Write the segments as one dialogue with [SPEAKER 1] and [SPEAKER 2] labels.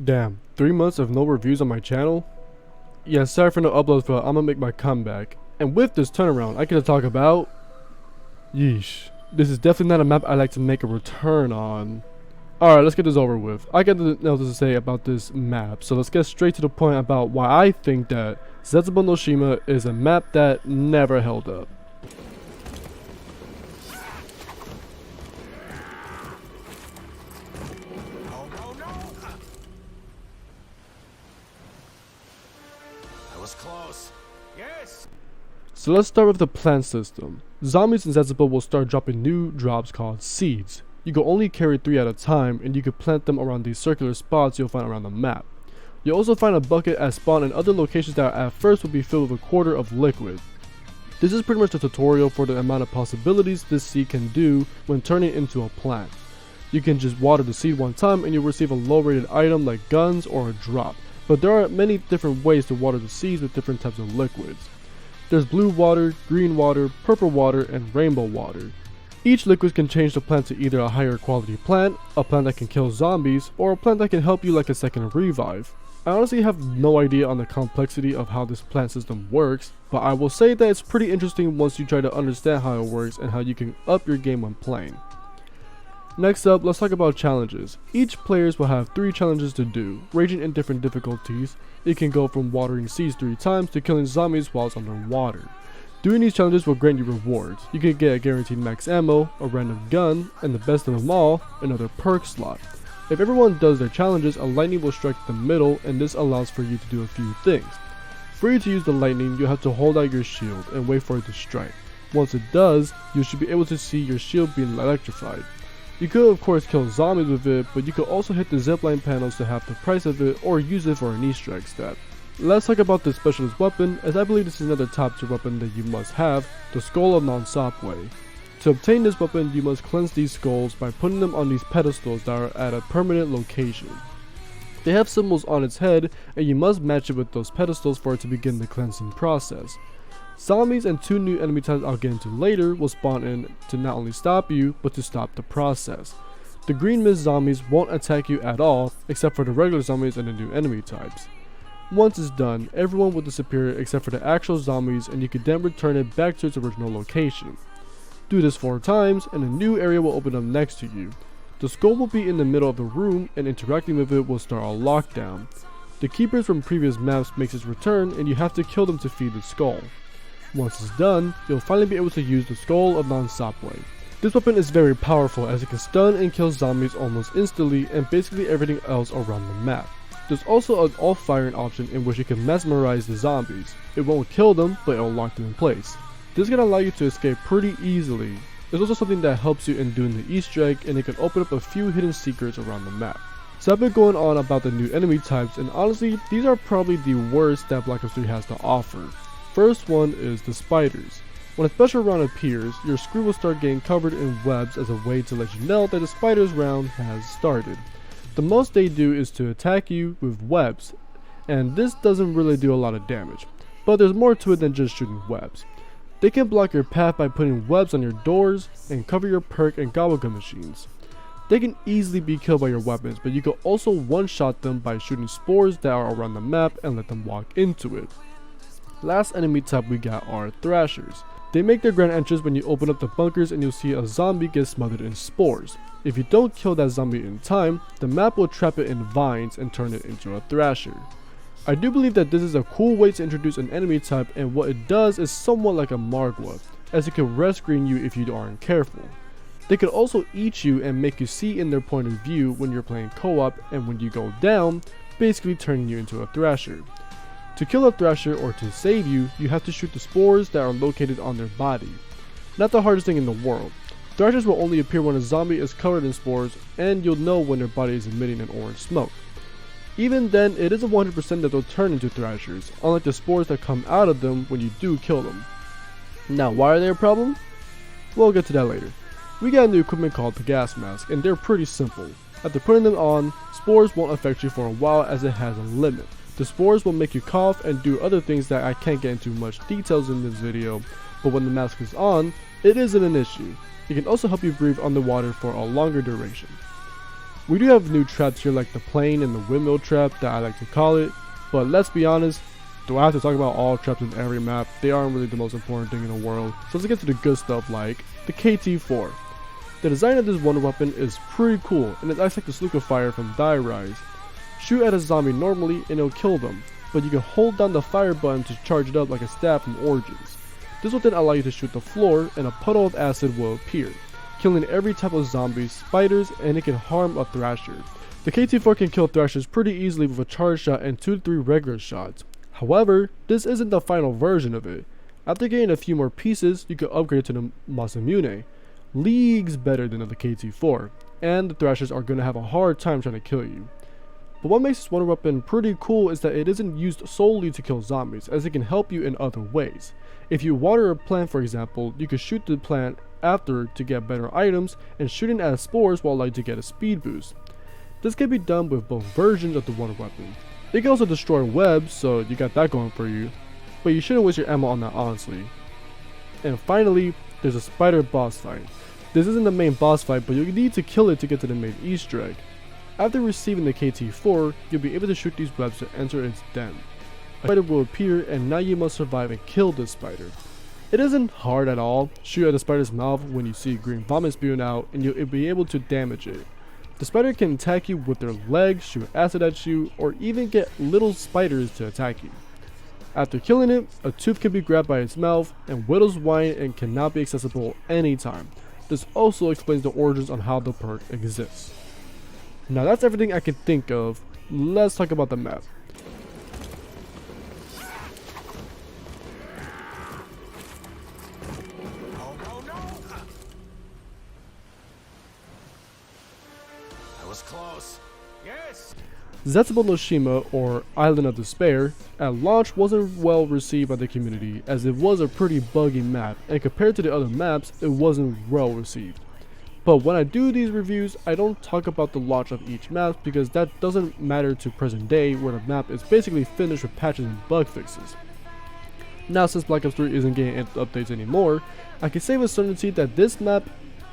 [SPEAKER 1] Damn, 3 months of no reviews on my channel? Yeah, sorry for no uploads, but I'm gonna make my comeback. And with this turnaround, I get to talk about... Yeesh. This is definitely not a map I like to make a return on. Alright, let's get this over with. I got nothing else to say about this map, so let's get straight to the point about why I think that Zetsubo no Shima is a map that never held up.
[SPEAKER 2] Close. Yes.
[SPEAKER 1] So let's start with the plant system. Zombies in Zetsubo will start dropping new drops called seeds. You can only carry 3 at a time, and you can plant them around these circular spots you'll find around the map. You'll also find a bucket at spawn in other locations that at first will be filled with a quarter of liquid. This is pretty much the tutorial for the amount of possibilities this seed can do when turning into a plant. You can just water the seed one time and you'll receive a low rated item like guns or a drop. But there are many different ways to water the seeds with different types of liquids. There's blue water, green water, purple water, and rainbow water. Each liquid can change the plant to either a higher quality plant, a plant that can kill zombies, or a plant that can help you like a second revive. I honestly have no idea on the complexity of how this plant system works, but I will say that it's pretty interesting once you try to understand how it works and how you can up your game when playing. Next up, let's talk about challenges. Each players will have 3 challenges to do, ranging in different difficulties. It can go from watering seeds 3 times to killing zombies whilst underwater. Doing these challenges will grant you rewards. You can get a guaranteed max ammo, a random gun, and the best of them all, another perk slot. If everyone does their challenges, a lightning will strike the middle, and this allows for you to do a few things. For you to use the lightning, you'll have to hold out your shield and wait for it to strike. Once it does, you should be able to see your shield being electrified. You could of course kill zombies with it, but you could also hit the zipline panels to half the price of it or use it for an Easter egg stat. Let's talk about the specialist weapon, as I believe this is another top tier weapon that you must have, the skull of Nan Sapwe. To obtain this weapon, you must cleanse these skulls by putting them on these pedestals that are at a permanent location. They have symbols on its head, and you must match it with those pedestals for it to begin the cleansing process. Zombies and 2 new enemy types I'll get into later will spawn in to not only stop you, but to stop the process. The green mist zombies won't attack you at all, except for the regular zombies and the new enemy types. Once it's done, everyone will disappear except for the actual zombies, and you can then return it back to its original location. Do this 4 times, and a new area will open up next to you. The skull will be in the middle of the room, and interacting with it will start a lockdown. The keepers from previous maps makes its return, and you have to kill them to feed the skull. Once it's done, you'll finally be able to use the skull of Nan Sapwe. This weapon is very powerful as it can stun and kill zombies almost instantly and basically everything else around the map. There's also an off firing option in which you can mesmerize the zombies. It won't kill them, but it will lock them in place. This is going to allow you to escape pretty easily. There's also something that helps you in doing the Easter egg, and it can open up a few hidden secrets around the map. So I've been going on about the new enemy types, and honestly, these are probably the worst that Black Ops 3 has to offer. First one is the spiders. When a special round appears, your screen will start getting covered in webs as a way to let you know that the spiders round has started. The most they do is to attack you with webs, and this doesn't really do a lot of damage, but there's more to it than just shooting webs. They can block your path by putting webs on your doors and cover your perk and gobblegum machines. They can easily be killed by your weapons, but you can also one-shot them by shooting spores that are around the map and let them walk into it. Last enemy type we got are thrashers. They make their grand entrance when you open up the bunkers and you'll see a zombie get smothered in spores. If you don't kill that zombie in time, the map will trap it in vines and turn it into a thrasher. I do believe that this is a cool way to introduce an enemy type, and what it does is somewhat like a Margwa, as it can red screen you if you aren't careful. They can also eat you and make you see in their point of view when you're playing co-op, and when you go down, basically turning you into a thrasher. To kill a thrasher or to save you, you have to shoot the spores that are located on their body. Not the hardest thing in the world. Thrashers will only appear when a zombie is covered in spores, and you'll know when their body is emitting an orange smoke. Even then, it isn't 100% that they'll turn into thrashers, unlike the spores that come out of them when you do kill them. Now, why are they a problem? We'll get to that later. We got a new equipment called the gas mask, and they're pretty simple. After putting them on, spores won't affect you for a while as it has a limit. The spores will make you cough and do other things that I can't get into much details in this video, but when the mask is on, it isn't an issue. It can also help you breathe underwater for a longer duration. We do have new traps here like the plane and the windmill trap that I like to call it, but let's be honest, do I have to talk about all traps in every map? They aren't really the most important thing in the world, so let's get to the good stuff like the KT-4. The design of this wonder weapon is pretty cool, and it acts like the Sluka Fire from Die Rise. Shoot at a zombie normally and it'll kill them, but you can hold down the fire button to charge it up like a staff from Origins. This will then allow you to shoot the floor and a puddle of acid will appear, killing every type of zombie, spiders, and it can harm a Thrasher. The KT-4 can kill Thrashers pretty easily with a charge shot and 2 to 3 regular shots. However, this isn't the final version of it. After getting a few more pieces, you can upgrade it to the Masamune, leagues better than the KT-4, and the Thrashers are going to have a hard time trying to kill you. But what makes this wonder weapon pretty cool is that it isn't used solely to kill zombies, as it can help you in other ways. If you water a plant, for example, you can shoot the plant after to get better items, and shooting at spores will allow you to get a speed boost. This can be done with both versions of the wonder weapon. It can also destroy webs, so you got that going for you, but you shouldn't waste your ammo on that honestly. And finally, there's a spider boss fight. This isn't the main boss fight, but you need to kill it to get to the main Easter egg. After receiving the KT-4, you'll be able to shoot these webs to enter its den. A spider will appear, and now you must survive and kill this spider. It isn't hard at all. Shoot at the spider's mouth when you see green vomit spewing out, and you'll be able to damage it. The spider can attack you with their legs, shoot acid at you, or even get little spiders to attack you. After killing it, a tooth can be grabbed by its mouth and whittles wine and cannot be accessible anytime. This also explains the origins on how the perk exists. Now that's everything I can think of. Let's talk about the map.
[SPEAKER 2] Was close. Yes.
[SPEAKER 1] Zetsubo no Shima, or Island of Despair, at launch wasn't well received by the community as it was a pretty buggy map, and compared to the other maps, it wasn't well received. But when I do these reviews, I don't talk about the launch of each map because that doesn't matter to present day where the map is basically finished with patches and bug fixes. Now since Black Ops 3 isn't getting updates anymore, I can say with certainty that this map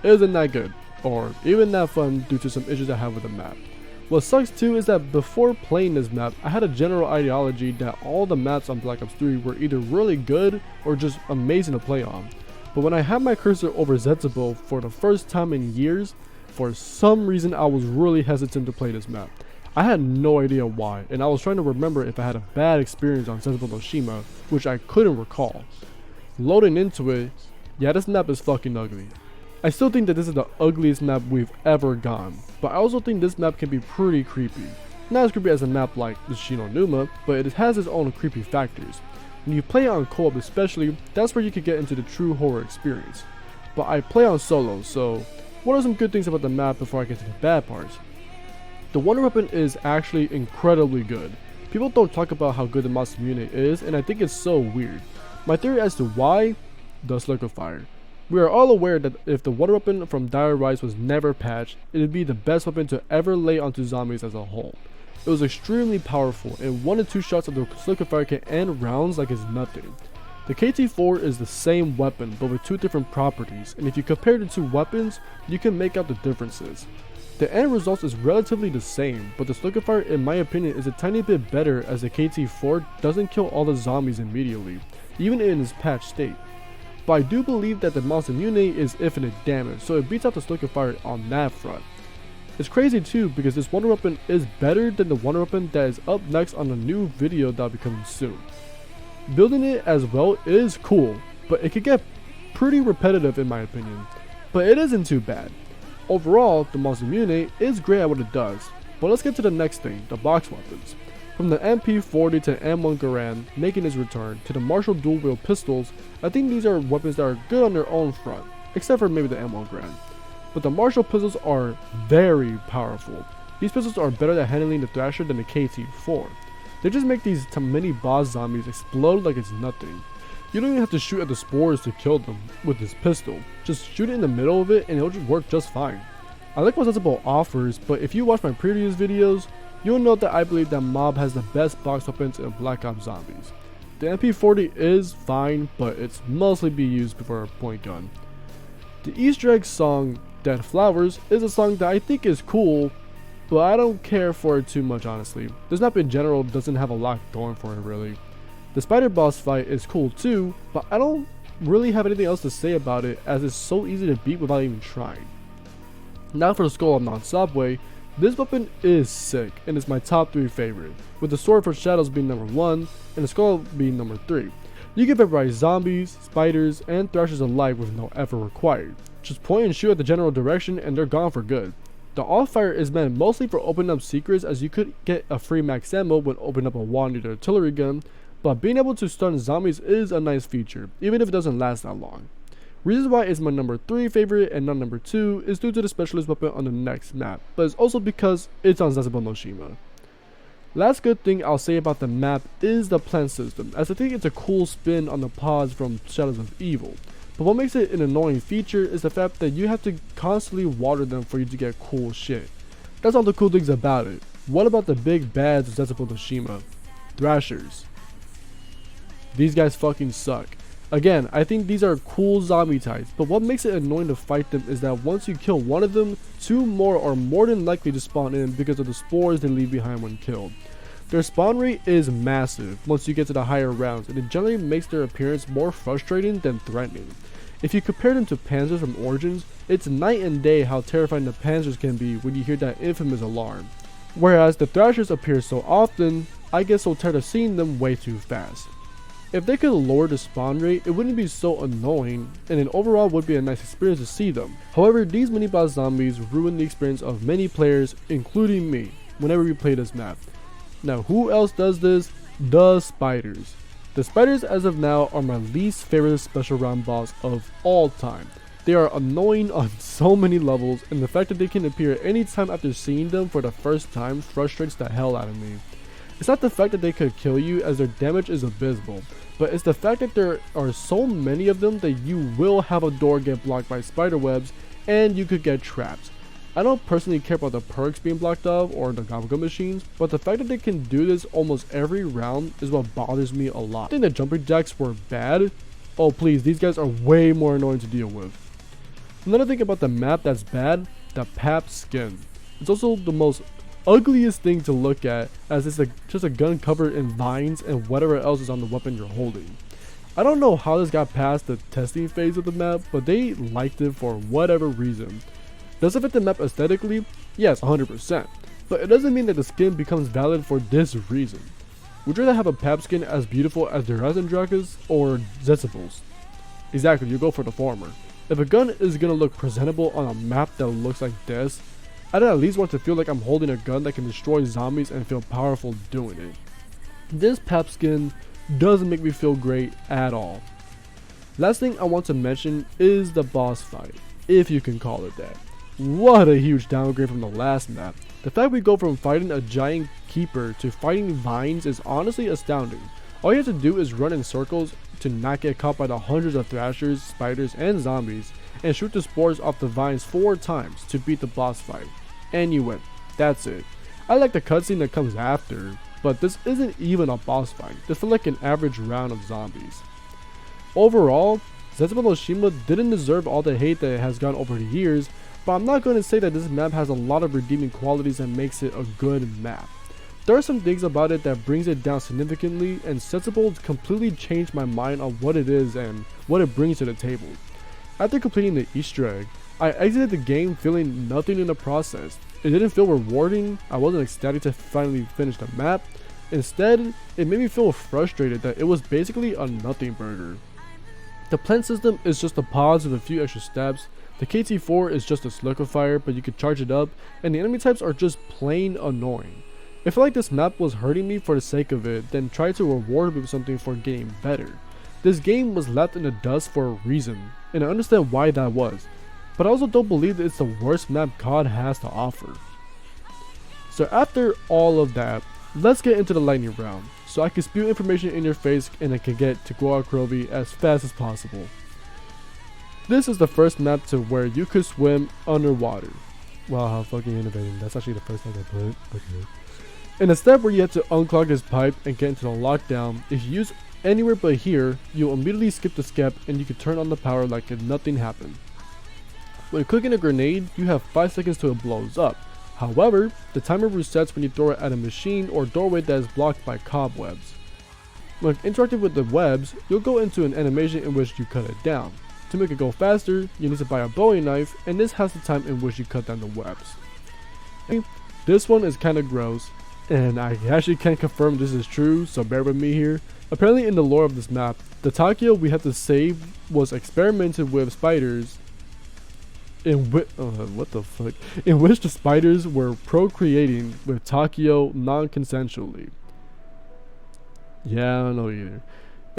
[SPEAKER 1] isn't that good, or even that fun due to some issues I have with the map. What sucks too is that before playing this map, I had a general ideology that all the maps on Black Ops 3 were either really good or just amazing to play on. But when I had my cursor over Zetsubo for the first time in years, for some reason I was really hesitant to play this map. I had no idea why, and I was trying to remember if I had a bad experience on Zetsubo no Shima, which I couldn't recall. Loading into it, yeah, this map is fucking ugly. I still think that this is the ugliest map we've ever gone, but I also think this map can be pretty creepy. Not as creepy as a map like the Shinonuma, but it has its own creepy factors. When you play on co-op especially, that's where you can get into the true horror experience. But I play on solo, so what are some good things about the map before I get to the bad parts? The wonder weapon is actually incredibly good. People don't talk about how good the Masamune is, and I think it's so weird. My theory as to why? The Sluka Fire. We are all aware that if the wonder weapon from Dire Rise was never patched, it would be the best weapon to ever lay onto zombies as a whole. It was extremely powerful, and 1 to 2 shots of the Sluka Fire can end rounds like it's nothing. The KT-4 is the same weapon, but with 2 different properties, and if you compare the 2 weapons, you can make out the differences. The end result is relatively the same, but the Sluka Fire in my opinion is a tiny bit better as the KT-4 doesn't kill all the zombies immediately, even in its patched state. But I do believe that the Masamune is infinite damage, so it beats out the Sluka Fire on that front. It's crazy too because this wonder weapon is better than the wonder weapon that is up next on a new video that will be coming soon. Building it as well is cool, but it could get pretty repetitive in my opinion, but it isn't too bad. Overall, the Masamune is great at what it does, but let's get to the next thing, the box weapons. From the MP40 to the M1 Garand making its return to the Marshall dual wield pistols, I think these are weapons that are good on their own front, except for maybe the M1 Garand. But the Marshall pistols are very powerful. These pistols are better at handling the Thrasher than the KT-4. They just make these mini boss zombies explode like it's nothing. You don't even have to shoot at the spores to kill them with this pistol. Just shoot it in the middle of it and it'll just work just fine. I like what Zetsubo offers, but if you watch my previous videos, you'll note that I believe that Mob has the best box weapons in Black Ops Zombies. The MP40 is fine, but it's mostly be used for a point gun. The Easter egg song, Dead Flowers, is a song that I think is cool, but I don't care for it too much honestly. This map in general doesn't have a lot going for it really. The spider boss fight is cool too, but I don't really have anything else to say about it as it's so easy to beat without even trying. Now for the skull of Nan Sapwe, this weapon is sick and is my top 3 favorite, with the sword for shadows being number 1 and the skull being number 3. You can vaporize zombies, spiders, and thrashers alike with no effort required. Just point and shoot at the general direction and they're gone for good. The off-fire is meant mostly for opening up secrets, as you could get a free max ammo when opening up a wall near the artillery gun, but being able to stun zombies is a nice feature, even if it doesn't last that long. Reasons why it's my number 3 favorite and not number 2 is due to the specialist weapon on the next map, but it's also because it's on Zetsubo no Shima. Last good thing I'll say about the map is the plant system, as I think it's a cool spin on the pods from Shadows of Evil. But what makes it an annoying feature is the fact that you have to constantly water them for you to get cool shit. That's all the cool things about it. What about the big bads of Zetsubo no Shima? Thrashers. These guys fucking suck. Again, I think these are cool zombie types, but what makes it annoying to fight them is that once you kill one of them, 2 more are more than likely to spawn in because of the spores they leave behind when killed. Their spawn rate is massive once you get to the higher rounds, and it generally makes their appearance more frustrating than threatening. If you compare them to panzers from Origins, it's night and day how terrifying the panzers can be when you hear that infamous alarm. Whereas the thrashers appear so often, I get so tired of seeing them way too fast. If they could lower the spawn rate, it wouldn't be so annoying, and it overall would be a nice experience to see them. However, these mini boss zombies ruin the experience of many players, including me, whenever we play this map. Now who else does this? The spiders. The spiders as of now are my least favorite special round boss of all time. They are annoying on so many levels, and the fact that they can appear anytime after seeing them for the first time frustrates the hell out of me. It's not the fact that they could kill you, as their damage is abysmal, but it's the fact that there are so many of them that you will have a door get blocked by spider webs and you could get trapped. I don't personally care about the perks being blocked off or the gobble machines, but the fact that they can do this almost every round is what bothers me a lot. I think the jumping jacks were bad. Oh please, these guys are way more annoying to deal with. Another thing about the map that's bad, the pap skin. It's also the most ugliest thing to look at, as it's just a gun covered in vines and whatever else is on the weapon you're holding. I don't know how this got past the testing phase of the map, but they liked it for whatever reason. Does it fit the map aesthetically? Yes, 100%, but it doesn't mean that the skin becomes valid for this reason. Would you rather have a pap skin as beautiful as Durazan Drakas or Zetsubo's? Exactly, you go for the former. If a gun is gonna look presentable on a map that looks like this, I'd at least want to feel like I'm holding a gun that can destroy zombies and feel powerful doing it. This pap skin doesn't make me feel great at all. Last thing I want to mention is the boss fight, if you can call it that. What a huge downgrade from the last map. The fact we go from fighting a giant keeper to fighting vines is honestly astounding. All you have to do is run in circles to not get caught by the hundreds of thrashers, spiders, and zombies, and shoot the spores off the vines 4 times to beat the boss fight. And you win. That's it. I like the cutscene that comes after, but this isn't even a boss fight. This felt like an average round of zombies. Overall, Zetsubo no Shima didn't deserve all the hate that it has gotten over the years, but I'm not going to say that this map has a lot of redeeming qualities that makes it a good map. There are some things about it that brings it down significantly, and Zetsubo completely changed my mind on what it is and what it brings to the table. After completing the Easter egg, I exited the game feeling nothing in the process. It didn't feel rewarding, I wasn't ecstatic to finally finish the map. Instead, it made me feel frustrated that it was basically a nothing burger. The plant system is just a pause with a few extra steps. The KT4 is just a liquefier, but you can charge it up, and the enemy types are just plain annoying. If I felt like this map was hurting me for the sake of it, then try to reward me with something for getting better. This game was left in the dust for a reason, and I understand why that was. But I also don't believe that it's the worst map COD has to offer. So after all of that, let's get into the lightning round, so I can spew information in your face and I can get to Goa Krovi as fast as possible. This is the first map to where you could swim underwater. Wow, how fucking innovative. That's actually the first thing I put. Okay. In a step where you have to unclog this pipe and get into the lockdown, if you use anywhere but here, you'll immediately skip the step and you can turn on the power like if nothing happened. When clicking a grenade, you have 5 seconds till it blows up. However, the timer resets when you throw it at a machine or doorway that is blocked by cobwebs. When interacting with the webs, you'll go into an animation in which you cut it down. To make it go faster, you need to buy a Bowie knife, and this has the time in which you cut down the webs. This one is kinda gross, and I actually can't confirm this is true, so bear with me here. Apparently in the lore of this map, the Takio we had to save was experimented with spiders in which the spiders were procreating with Takio non-consensually. Yeah, I don't know either.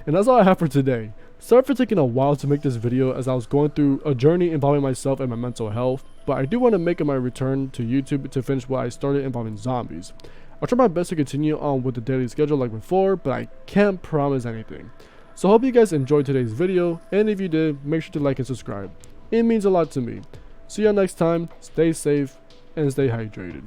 [SPEAKER 1] And that's all I have for today. Sorry for taking a while to make this video as I was going through a journey involving myself and my mental health, but I do want to make my return to YouTube to finish what I started involving zombies. I'll try my best to continue on with the daily schedule like before, but I can't promise anything. So I hope you guys enjoyed today's video, and if you did, make sure to like and subscribe. It means a lot to me. See you next time, stay safe, and stay hydrated.